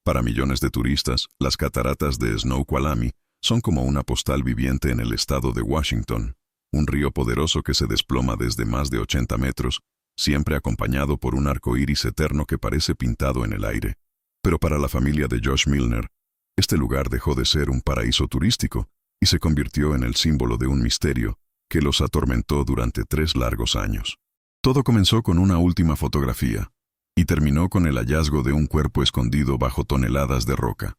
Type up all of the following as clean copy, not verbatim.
Para millones de turistas, las cataratas de Snoqualmie son como una postal viviente en el estado de Washington, un río poderoso que se desploma desde más de 80 metros, siempre acompañado por un arco iris eterno que parece pintado en el aire. Pero para la familia de Josh Milner, este lugar dejó de ser un paraíso turístico y se convirtió en el símbolo de un misterio que los atormentó durante 3 largos años. Todo comenzó con una última fotografía y terminó con el hallazgo de un cuerpo escondido bajo toneladas de roca.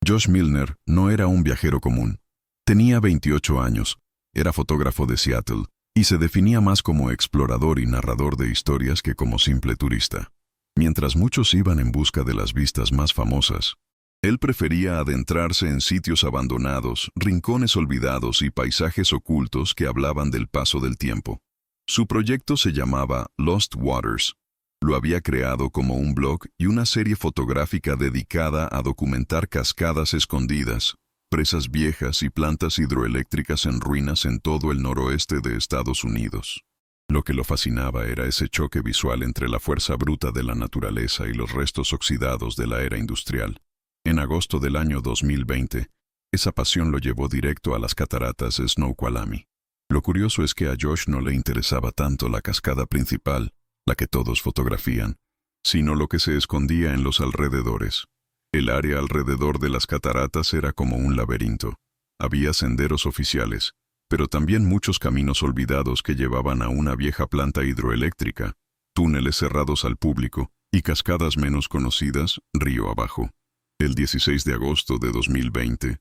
Josh Milner no era un viajero común. Tenía 28 años, era fotógrafo de Seattle y se definía más como explorador y narrador de historias que como simple turista. Mientras muchos iban en busca de las vistas más famosas, él prefería adentrarse en sitios abandonados, rincones olvidados y paisajes ocultos que hablaban del paso del tiempo. Su proyecto se llamaba Lost Waters. Lo había creado como un blog y una serie fotográfica dedicada a documentar cascadas escondidas, presas viejas y plantas hidroeléctricas en ruinas en todo el noroeste de Estados Unidos. Lo que lo fascinaba era ese choque visual entre la fuerza bruta de la naturaleza y los restos oxidados de la era industrial. En agosto del año 2020, esa pasión lo llevó directo a las cataratas Snoqualmie. Lo curioso es que a Josh no le interesaba tanto la cascada principal, la que todos fotografían, sino lo que se escondía en los alrededores. El área alrededor de las cataratas era como un laberinto. Había senderos oficiales, pero también muchos caminos olvidados que llevaban a una vieja planta hidroeléctrica, túneles cerrados al público y cascadas menos conocidas río abajo. El 16 de agosto de 2020,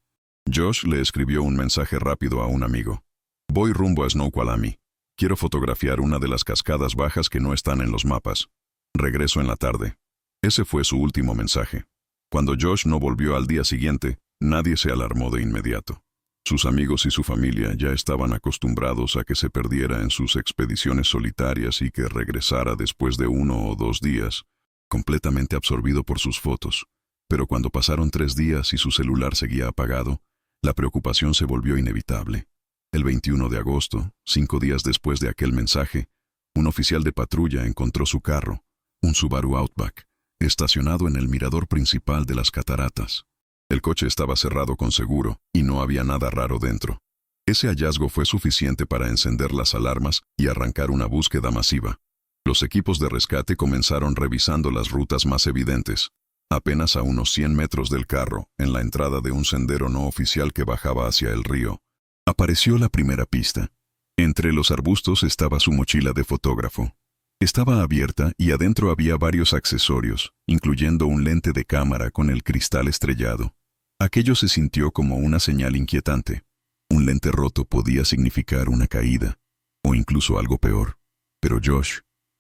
Josh le escribió un mensaje rápido a un amigo. Voy rumbo a Snoqualmie. Quiero fotografiar una de las cascadas bajas que no están en los mapas. Regreso en la tarde. Ese fue su último mensaje. Cuando Josh no volvió al día siguiente, nadie se alarmó de inmediato. Sus amigos y su familia ya estaban acostumbrados a que se perdiera en sus expediciones solitarias y que regresara después de 1 o 2 días, completamente absorbido por sus fotos. Pero cuando pasaron 3 días y su celular seguía apagado, la preocupación se volvió inevitable. El 21 de agosto, 5 días después de aquel mensaje, un oficial de patrulla encontró su carro, un Subaru Outback, estacionado en el mirador principal de las cataratas. El coche estaba cerrado con seguro y no había nada raro dentro. Ese hallazgo fue suficiente para encender las alarmas y arrancar una búsqueda masiva. Los equipos de rescate comenzaron revisando las rutas más evidentes. Apenas a unos 100 metros del carro, en la entrada de un sendero no oficial que bajaba hacia el río, apareció la primera pista. Entre los arbustos estaba su mochila de fotógrafo. Estaba abierta y adentro había varios accesorios, incluyendo un lente de cámara con el cristal estrellado. Aquello se sintió como una señal inquietante. Un lente roto podía significar una caída, o incluso algo peor. Pero Josh,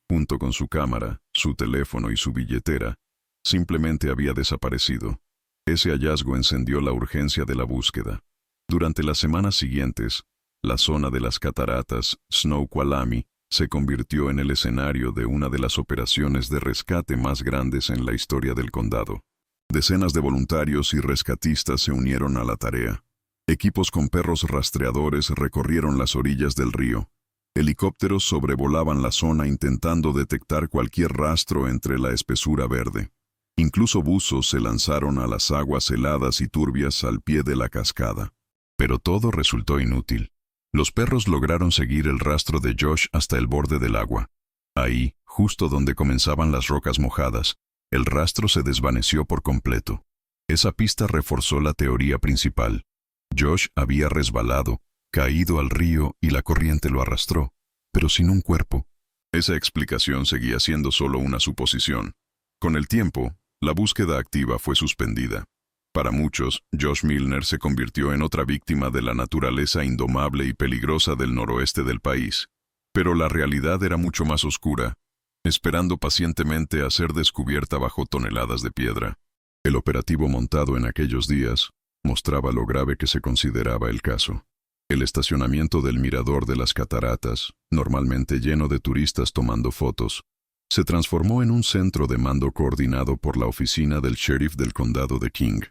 junto con su cámara, su teléfono y su billetera, simplemente había desaparecido. Ese hallazgo encendió la urgencia de la búsqueda. Durante las semanas siguientes, la zona de las cataratas, Snoqualmie, se convirtió en el escenario de una de las operaciones de rescate más grandes en la historia del condado. Decenas de voluntarios y rescatistas se unieron a la tarea. Equipos con perros rastreadores recorrieron las orillas del río. Helicópteros sobrevolaban la zona intentando detectar cualquier rastro entre la espesura verde. Incluso buzos se lanzaron a las aguas heladas y turbias al pie de la cascada. Pero todo resultó inútil. Los perros lograron seguir el rastro de Josh hasta el borde del agua. Ahí, justo donde comenzaban las rocas mojadas, el rastro se desvaneció por completo. Esa pista reforzó la teoría principal. Josh había resbalado, caído al río y la corriente lo arrastró, pero sin un cuerpo. Esa explicación seguía siendo solo una suposición. Con el tiempo, la búsqueda activa fue suspendida. Para muchos, Josh Milner se convirtió en otra víctima de la naturaleza indomable y peligrosa del noroeste del país. Pero la realidad era mucho más oscura, esperando pacientemente a ser descubierta bajo toneladas de piedra. El operativo montado en aquellos días mostraba lo grave que se consideraba el caso. El estacionamiento del mirador de las cataratas, normalmente lleno de turistas tomando fotos, se transformó en un centro de mando coordinado por la oficina del sheriff del condado de King.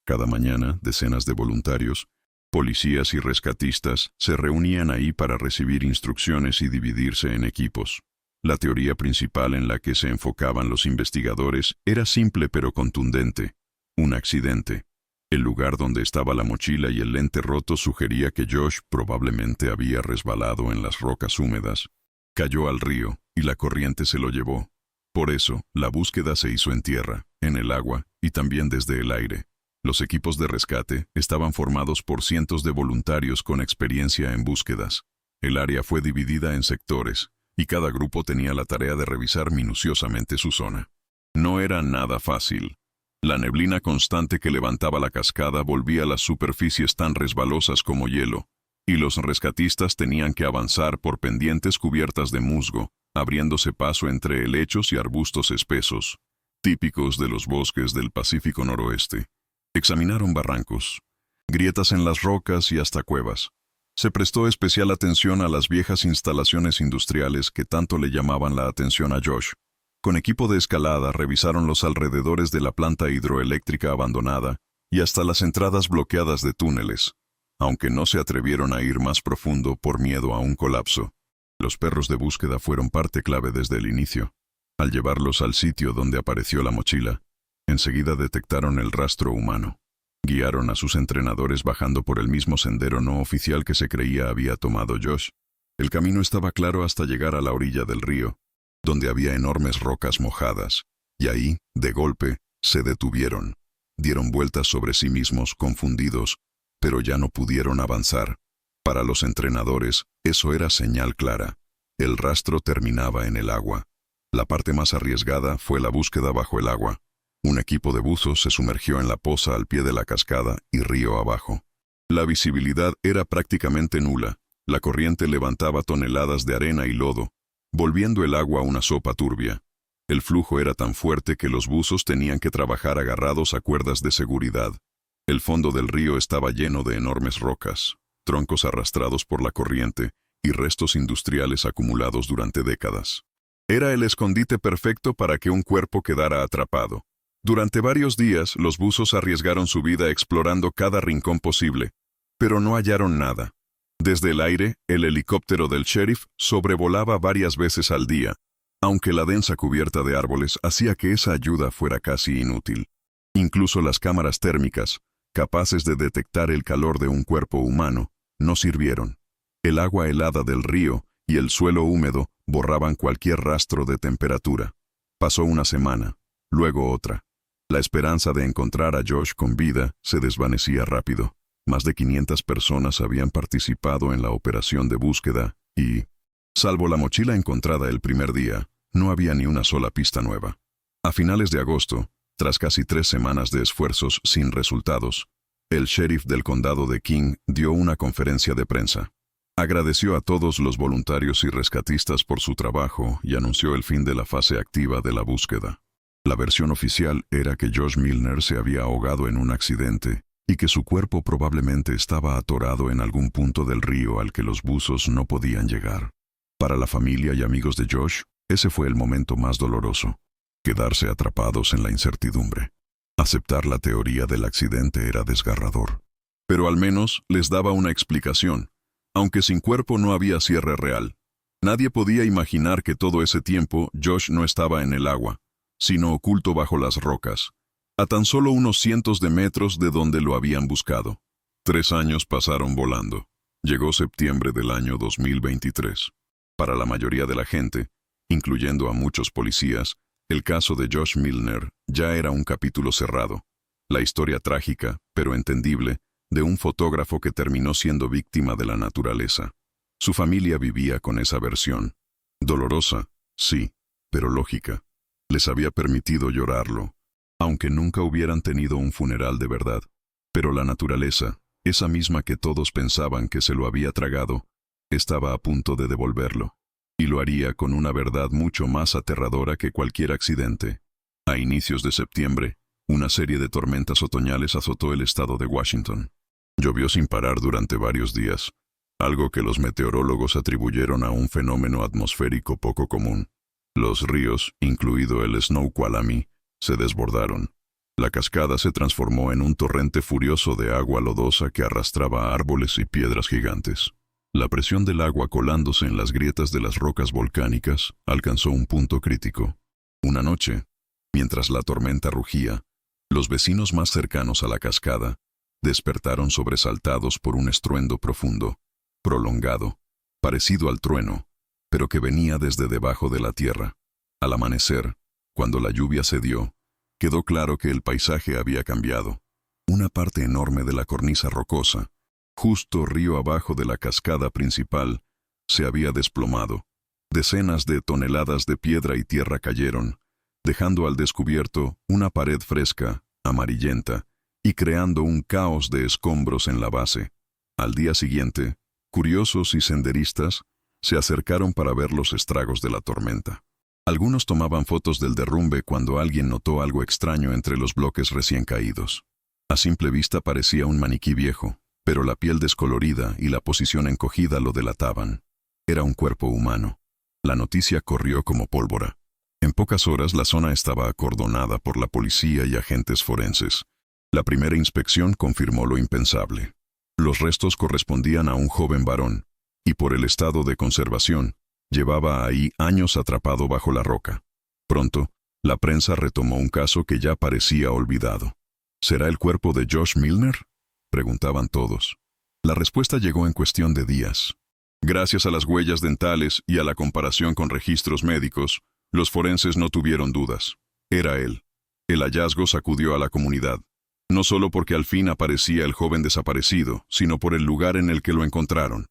Cada mañana, decenas de voluntarios, policías y rescatistas se reunían ahí para recibir instrucciones y dividirse en equipos. La teoría principal en la que se enfocaban los investigadores era simple pero contundente. un accidente. El lugar donde estaba la mochila y el lente roto sugería que Josh probablemente había resbalado en las rocas húmedas. Cayó al río y la corriente se lo llevó. Por eso, la búsqueda se hizo en tierra, en el agua y también desde el aire. Los equipos de rescate estaban formados por cientos de voluntarios con experiencia en búsquedas. El área fue dividida en sectores, y cada grupo tenía la tarea de revisar minuciosamente su zona. No era nada fácil. La neblina constante que levantaba la cascada volvía las superficies tan resbalosas como hielo, y los rescatistas tenían que avanzar por pendientes cubiertas de musgo, abriéndose paso entre helechos y arbustos espesos, típicos de los bosques del Pacífico Noroeste. Examinaron barrancos, grietas en las rocas y hasta cuevas. Se prestó especial atención a las viejas instalaciones industriales que tanto le llamaban la atención a Josh. Con equipo de escalada revisaron los alrededores de la planta hidroeléctrica abandonada y hasta las entradas bloqueadas de túneles, aunque no se atrevieron a ir más profundo por miedo a un colapso. Los perros de búsqueda fueron parte clave desde el inicio. Al llevarlos al sitio donde apareció la mochila, enseguida detectaron el rastro humano. Guiaron a sus entrenadores bajando por el mismo sendero no oficial que se creía había tomado Josh. El camino estaba claro hasta llegar a la orilla del río, donde había enormes rocas mojadas, y ahí, de golpe, se detuvieron. Dieron vueltas sobre sí mismos, confundidos, pero ya no pudieron avanzar. Para los entrenadores, eso era señal clara. El rastro terminaba en el agua. La parte más arriesgada fue la búsqueda bajo el agua. Un equipo de buzos se sumergió en la poza al pie de la cascada y río abajo. La visibilidad era prácticamente nula. La corriente levantaba toneladas de arena y lodo, volviendo el agua una sopa turbia. El flujo era tan fuerte que los buzos tenían que trabajar agarrados a cuerdas de seguridad. El fondo del río estaba lleno de enormes rocas, troncos arrastrados por la corriente y restos industriales acumulados durante décadas. Era el escondite perfecto para que un cuerpo quedara atrapado. Durante varios días, los buzos arriesgaron su vida explorando cada rincón posible, pero no hallaron nada. Desde el aire, el helicóptero del sheriff sobrevolaba varias veces al día, aunque la densa cubierta de árboles hacía que esa ayuda fuera casi inútil. Incluso las cámaras térmicas, capaces de detectar el calor de un cuerpo humano, no sirvieron. El agua helada del río y el suelo húmedo borraban cualquier rastro de temperatura. Pasó una semana, luego otra. La esperanza de encontrar a Josh con vida se desvanecía rápido. Más de 500 personas habían participado en la operación de búsqueda y, salvo la mochila encontrada el primer día, no había ni una sola pista nueva. A finales de agosto, tras casi 3 semanas de esfuerzos sin resultados, el sheriff del condado de King dio una conferencia de prensa. Agradeció a todos los voluntarios y rescatistas por su trabajo y anunció el fin de la fase activa de la búsqueda. La versión oficial era que Josh Milner se había ahogado en un accidente y que su cuerpo probablemente estaba atorado en algún punto del río al que los buzos no podían llegar. Para la familia y amigos de Josh, ese fue el momento más doloroso: quedarse atrapados en la incertidumbre. Aceptar la teoría del accidente era desgarrador, pero al menos les daba una explicación. Aunque sin cuerpo no había cierre real. Nadie podía imaginar que todo ese tiempo Josh no estaba en el agua, sino oculto bajo las rocas, a tan solo unos cientos de metros de donde lo habían buscado. 3 años pasaron volando. Llegó septiembre del año 2023. Para la mayoría de la gente, incluyendo a muchos policías, el caso de Josh Milner ya era un capítulo cerrado. La historia trágica, pero entendible, de un fotógrafo que terminó siendo víctima de la naturaleza. Su familia vivía con esa versión. Dolorosa, sí, pero lógica. Les había permitido llorarlo, aunque nunca hubieran tenido un funeral de verdad. Pero la naturaleza, esa misma que todos pensaban que se lo había tragado, estaba a punto de devolverlo. Y lo haría con una verdad mucho más aterradora que cualquier accidente. A inicios de septiembre, una serie de tormentas otoñales azotó el estado de Washington. Llovió sin parar durante varios días, algo que los meteorólogos atribuyeron a un fenómeno atmosférico poco común. Los ríos, incluido el Snoqualmie, se desbordaron. La cascada se transformó en un torrente furioso de agua lodosa que arrastraba árboles y piedras gigantes. La presión del agua colándose en las grietas de las rocas volcánicas alcanzó un punto crítico. Una noche, mientras la tormenta rugía, Los vecinos más cercanos a la cascada despertaron sobresaltados por un estruendo profundo, prolongado, parecido al trueno, pero que venía desde debajo de la tierra. Al amanecer, cuando la lluvia cedió, quedó claro que el paisaje había cambiado. Una parte enorme de la cornisa rocosa, justo río abajo de la cascada principal, se había desplomado. Decenas de toneladas de piedra y tierra cayeron, dejando al descubierto una pared fresca, amarillenta, y creando un caos de escombros en la base. Al día siguiente, curiosos y senderistas se acercaron para ver los estragos de la tormenta. Algunos tomaban fotos del derrumbe cuando alguien notó algo extraño entre los bloques recién caídos. A simple vista parecía un maniquí viejo, pero la piel descolorida y la posición encogida lo delataban. Era un cuerpo humano. La noticia corrió como pólvora. En pocas horas la zona estaba acordonada por la policía y agentes forenses. La primera inspección confirmó lo impensable. Los restos correspondían a un joven varón, y por el estado de conservación, llevaba ahí años atrapado bajo la roca. Pronto, la prensa retomó un caso que ya parecía olvidado. ¿Será el cuerpo de Josh Milner?, preguntaban todos. La respuesta llegó en cuestión de días. Gracias a las huellas dentales y a la comparación con registros médicos, los forenses no tuvieron dudas. Era él. El hallazgo sacudió a la comunidad. No solo porque al fin aparecía el joven desaparecido, sino por el lugar en el que lo encontraron.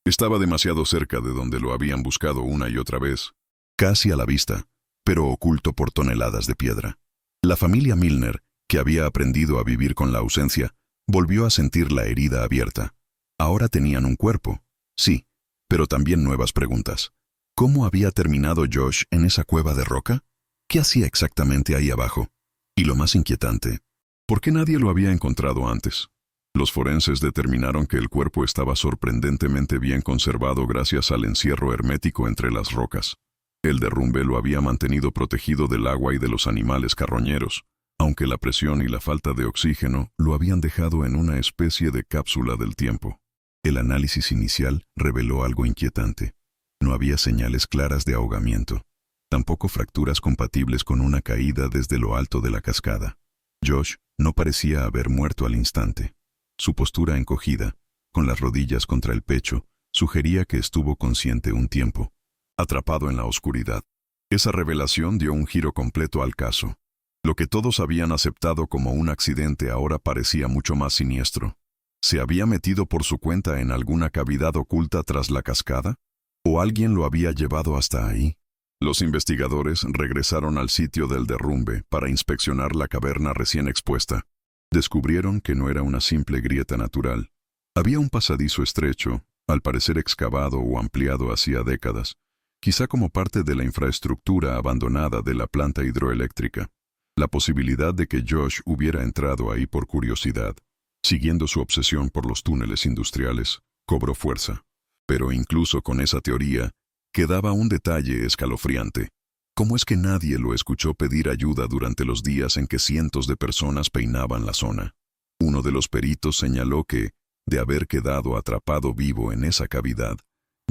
Estaba demasiado cerca de donde lo habían buscado una y otra vez. Casi a la vista, pero oculto por toneladas de piedra. La familia Milner, que había aprendido a vivir con la ausencia, volvió a sentir la herida abierta. Ahora tenían un cuerpo, sí, pero también nuevas preguntas. ¿Cómo había terminado Josh en esa cueva de roca? ¿Qué hacía exactamente ahí abajo? Y lo más inquietante, ¿por qué nadie lo había encontrado antes? Los forenses determinaron que el cuerpo estaba sorprendentemente bien conservado gracias al encierro hermético entre las rocas. El derrumbe lo había mantenido protegido del agua y de los animales carroñeros, aunque la presión y la falta de oxígeno lo habían dejado en una especie de cápsula del tiempo. El análisis inicial reveló algo inquietante. No había señales claras de ahogamiento, tampoco fracturas compatibles con una caída desde lo alto de la cascada. Josh no parecía haber muerto al instante. Su postura encogida, con las rodillas contra el pecho, sugería que estuvo consciente un tiempo, atrapado en la oscuridad. Esa revelación dio un giro completo al caso. Lo que todos habían aceptado como un accidente ahora parecía mucho más siniestro. ¿Se había metido por su cuenta en alguna cavidad oculta tras la cascada? ¿O alguien lo había llevado hasta ahí? Los investigadores regresaron al sitio del derrumbe para inspeccionar la caverna recién expuesta. Descubrieron que no era una simple grieta natural. Había un pasadizo estrecho, al parecer excavado o ampliado hacía décadas, quizá como parte de la infraestructura abandonada de la planta hidroeléctrica. La posibilidad de que Josh hubiera entrado ahí por curiosidad, siguiendo su obsesión por los túneles industriales, cobró fuerza. Pero incluso con esa teoría, quedaba un detalle escalofriante. ¿Cómo es que nadie lo escuchó pedir ayuda durante los días en que cientos de personas peinaban la zona? Uno de los peritos señaló que, de haber quedado atrapado vivo en esa cavidad,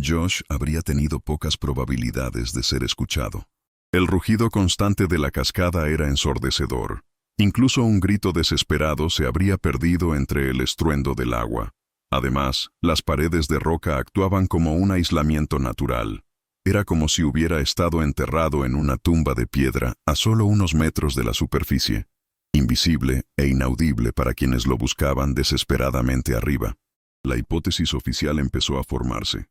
Josh habría tenido pocas probabilidades de ser escuchado. El rugido constante de la cascada era ensordecedor. Incluso un grito desesperado se habría perdido entre el estruendo del agua. Además, las paredes de roca actuaban como un aislamiento natural. Era como si hubiera estado enterrado en una tumba de piedra a solo unos metros de la superficie, invisible e inaudible para quienes lo buscaban desesperadamente arriba. La hipótesis oficial empezó a formarse.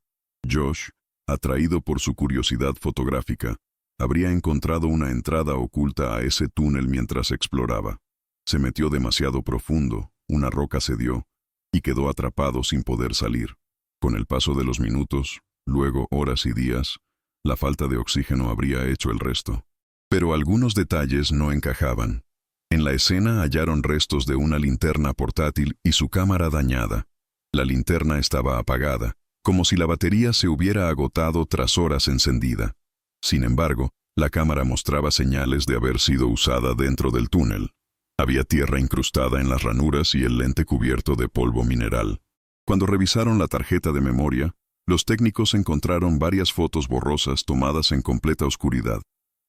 Josh, atraído por su curiosidad fotográfica, habría encontrado una entrada oculta a ese túnel mientras exploraba. Se metió demasiado profundo, una roca cedió, y quedó atrapado sin poder salir. Con el paso de los minutos, luego horas y días, la falta de oxígeno habría hecho el resto. Pero algunos detalles no encajaban. En la escena hallaron restos de una linterna portátil y su cámara dañada. La linterna estaba apagada, como si la batería se hubiera agotado tras horas encendida. Sin embargo, la cámara mostraba señales de haber sido usada dentro del túnel. Había tierra incrustada en las ranuras y el lente cubierto de polvo mineral. Cuando revisaron la tarjeta de memoria, los técnicos encontraron varias fotos borrosas tomadas en completa oscuridad.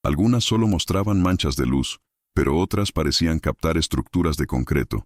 Algunas solo mostraban manchas de luz, pero otras parecían captar estructuras de concreto,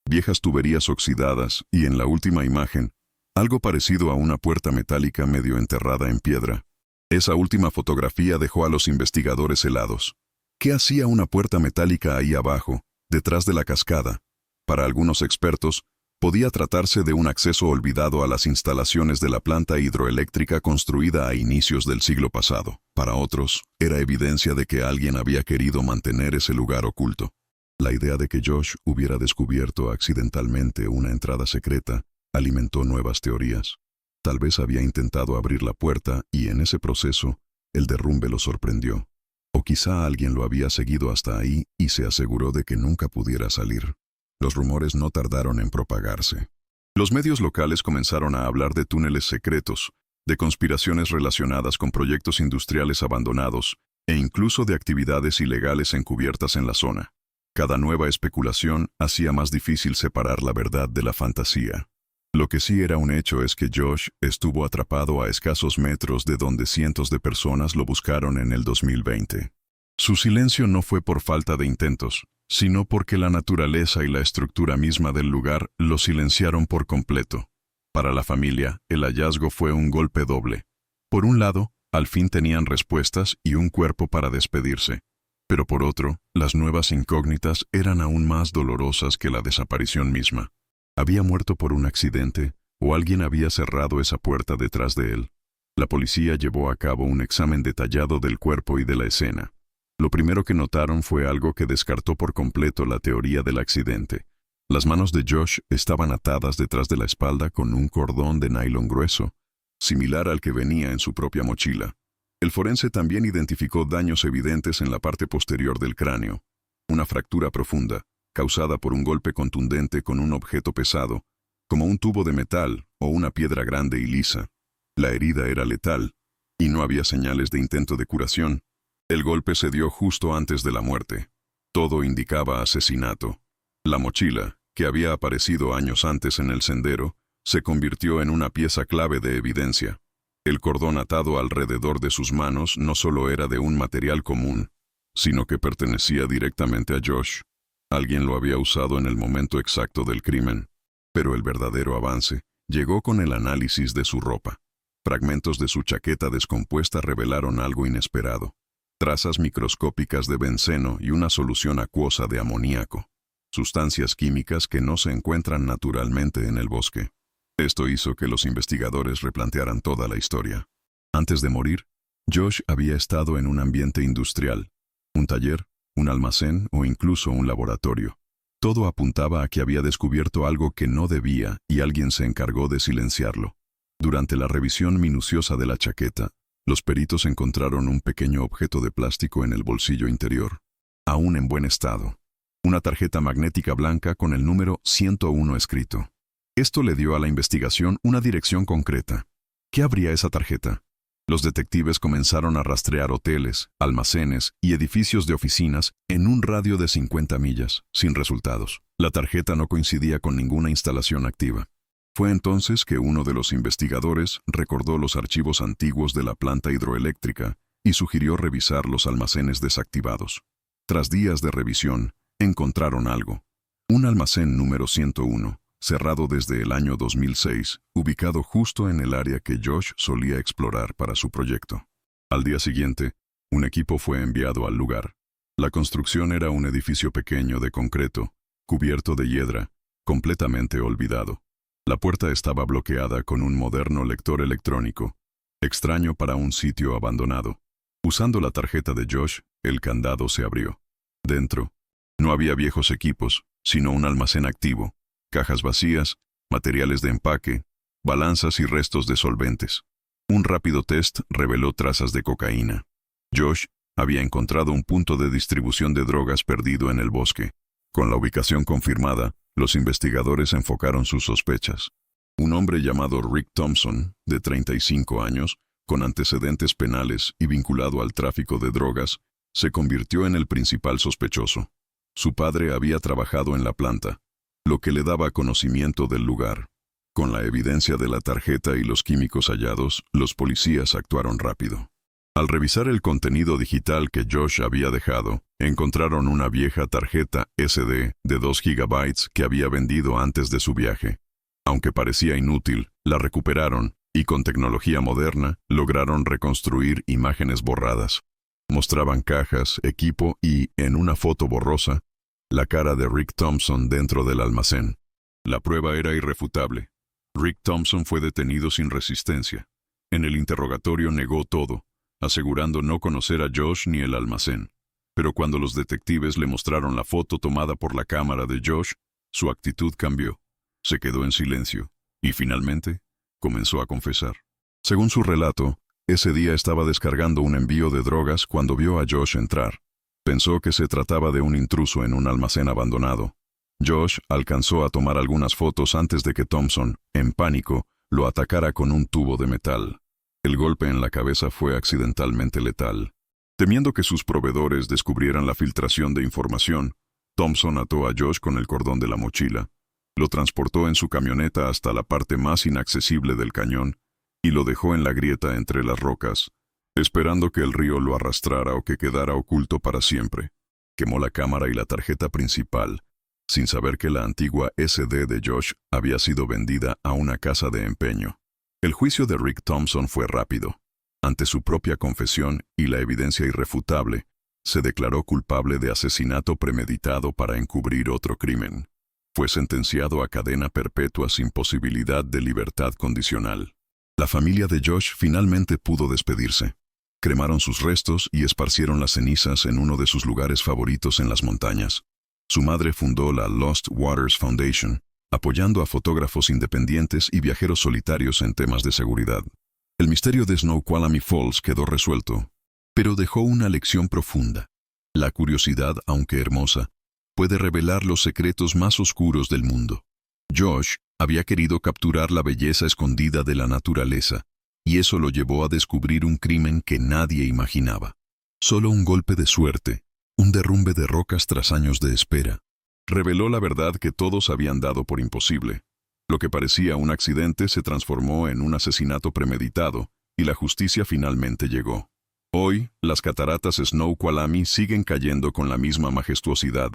viejas tuberías oxidadas y, en la última imagen, algo parecido a una puerta metálica medio enterrada en piedra. Esa última fotografía dejó a los investigadores helados. ¿Qué hacía una puerta metálica ahí abajo, detrás de la cascada? Para algunos expertos, podía tratarse de un acceso olvidado a las instalaciones de la planta hidroeléctrica construida a inicios del siglo pasado. Para otros, era evidencia de que alguien había querido mantener ese lugar oculto. La idea de que Josh hubiera descubierto accidentalmente una entrada secreta alimentó nuevas teorías. Tal vez había intentado abrir la puerta y en ese proceso, el derrumbe lo sorprendió. O quizá alguien lo había seguido hasta ahí y se aseguró de que nunca pudiera salir. Los rumores no tardaron en propagarse. Los medios locales comenzaron a hablar de túneles secretos, de conspiraciones relacionadas con proyectos industriales abandonados e incluso de actividades ilegales encubiertas en la zona. Cada nueva especulación hacía más difícil separar la verdad de la fantasía. Lo que sí era un hecho es que Josh estuvo atrapado a escasos metros de donde cientos de personas lo buscaron en el 2020. Su silencio no fue por falta de intentos, sino porque la naturaleza y la estructura misma del lugar lo silenciaron por completo. Para la familia, el hallazgo fue un golpe doble. Por un lado, al fin tenían respuestas y un cuerpo para despedirse. Pero por otro, las nuevas incógnitas eran aún más dolorosas que la desaparición misma. ¿Había muerto por un accidente o alguien había cerrado esa puerta detrás de él? La policía llevó a cabo un examen detallado del cuerpo y de la escena. Lo primero que notaron fue algo que descartó por completo la teoría del accidente. Las manos de Josh estaban atadas detrás de la espalda con un cordón de nylon grueso, similar al que venía en su propia mochila. El forense también identificó daños evidentes en la parte posterior del cráneo, una fractura profunda, causada por un golpe contundente con un objeto pesado, como un tubo de metal o una piedra grande y lisa. La herida era letal, y no había señales de intento de curación. El golpe se dio justo antes de la muerte. Todo indicaba asesinato. La mochila, que había aparecido años antes en el sendero, se convirtió en una pieza clave de evidencia. El cordón atado alrededor de sus manos no solo era de un material común, sino que pertenecía directamente a Josh. Alguien lo había usado en el momento exacto del crimen. Pero el verdadero avance llegó con el análisis de su ropa. Fragmentos de su chaqueta descompuesta revelaron algo inesperado. Trazas microscópicas de benceno y una solución acuosa de amoníaco. Sustancias químicas que no se encuentran naturalmente en el bosque. Esto hizo que los investigadores replantearan toda la historia. Antes de morir, Josh había estado en un ambiente industrial, un taller, un almacén o incluso un laboratorio. Todo apuntaba a que había descubierto algo que no debía y alguien se encargó de silenciarlo. Durante la revisión minuciosa de la chaqueta, los peritos encontraron un pequeño objeto de plástico en el bolsillo interior, aún en buen estado. Una tarjeta magnética blanca con el número 101 escrito. Esto le dio a la investigación una dirección concreta. ¿Qué habría esa tarjeta? Los detectives comenzaron a rastrear hoteles, almacenes y edificios de oficinas en un radio de 50 millas, sin resultados. La tarjeta no coincidía con ninguna instalación activa. Fue entonces que uno de los investigadores recordó los archivos antiguos de la planta hidroeléctrica y sugirió revisar los almacenes desactivados. Tras días de revisión, encontraron algo. Un almacén número 101, cerrado desde el año 2006, ubicado justo en el área que Josh solía explorar para su proyecto. Al día siguiente, un equipo fue enviado al lugar. La construcción era un edificio pequeño de concreto, cubierto de hiedra, completamente olvidado. La puerta estaba bloqueada con un moderno lector electrónico, extraño para un sitio abandonado. Usando la tarjeta de Josh, el candado se abrió. Dentro, no había viejos equipos, sino un almacén activo, cajas vacías, materiales de empaque, balanzas y restos de solventes. Un rápido test reveló trazas de cocaína. Josh había encontrado un punto de distribución de drogas perdido en el bosque. Con la ubicación confirmada, los investigadores enfocaron sus sospechas. Un hombre llamado Rick Thompson, de 35 años, con antecedentes penales y vinculado al tráfico de drogas, se convirtió en el principal sospechoso. Su padre había trabajado en la planta, lo que le daba conocimiento del lugar. Con la evidencia de la tarjeta y los químicos hallados, los policías actuaron rápido. Al revisar el contenido digital que Josh había dejado, Encontraron una vieja tarjeta SD de 2 GB que había vendido antes de su viaje. Aunque parecía inútil, la recuperaron y con tecnología moderna lograron reconstruir imágenes borradas. Mostraban cajas, equipo y, en una foto borrosa, la cara de Rick Thompson dentro del almacén. La prueba era irrefutable. Rick Thompson fue detenido sin resistencia. En el interrogatorio negó todo, asegurando no conocer a Josh ni el almacén. Pero cuando los detectives le mostraron la foto tomada por la cámara de Josh, su actitud cambió. Se quedó en silencio y finalmente comenzó a confesar. Según su relato, ese día estaba descargando un envío de drogas cuando vio a Josh entrar. Pensó que se trataba de un intruso en un almacén abandonado. Josh alcanzó a tomar algunas fotos antes de que Thompson, en pánico, lo atacara con un tubo de metal. El golpe en la cabeza fue accidentalmente letal. Temiendo que sus proveedores descubrieran la filtración de información, Thompson ató a Josh con el cordón de la mochila, lo transportó en su camioneta hasta la parte más inaccesible del cañón y lo dejó en la grieta entre las rocas, esperando que el río lo arrastrara o que quedara oculto para siempre. Quemó la cámara y la tarjeta principal, sin saber que la antigua SD de Josh había sido vendida a una casa de empeño. El juicio de Rick Thompson fue rápido. Ante su propia confesión y la evidencia irrefutable, se declaró culpable de asesinato premeditado para encubrir otro crimen. Fue sentenciado a cadena perpetua sin posibilidad de libertad condicional. La familia de Josh finalmente pudo despedirse. Cremaron sus restos y esparcieron las cenizas en uno de sus lugares favoritos en las montañas. Su madre fundó la Lost Waters Foundation, apoyando a fotógrafos independientes y viajeros solitarios en temas de seguridad. El misterio de Snoqualmie Falls quedó resuelto, pero dejó una lección profunda. La curiosidad, aunque hermosa, puede revelar los secretos más oscuros del mundo. Josh había querido capturar la belleza escondida de la naturaleza, y eso lo llevó a descubrir un crimen que nadie imaginaba. Solo un golpe de suerte, un derrumbe de rocas tras años de espera, reveló la verdad que todos habían dado por imposible. Lo que parecía un accidente se transformó en un asesinato premeditado, y la justicia finalmente llegó. Hoy, las cataratas Snoqualmie siguen cayendo con la misma majestuosidad,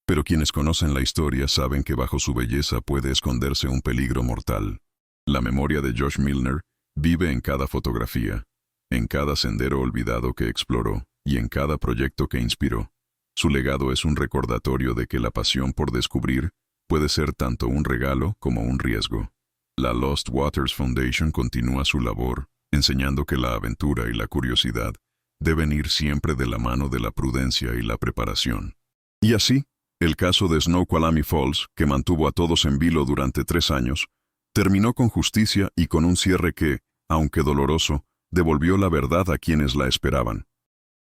pero quienes conocen la historia saben que bajo su belleza puede esconderse un peligro mortal. La memoria de Josh Milner vive en cada fotografía, en cada sendero olvidado que exploró y en cada proyecto que inspiró. Su legado es un recordatorio de que la pasión por descubrir puede ser tanto un regalo como un riesgo. La Lost Waters Foundation continúa su labor, enseñando que la aventura y la curiosidad deben ir siempre de la mano de la prudencia y la preparación. Y así, el caso de Snoqualmie Falls, que mantuvo a todos en vilo durante 3 años, terminó con justicia y con un cierre que, aunque doloroso, devolvió la verdad a quienes la esperaban.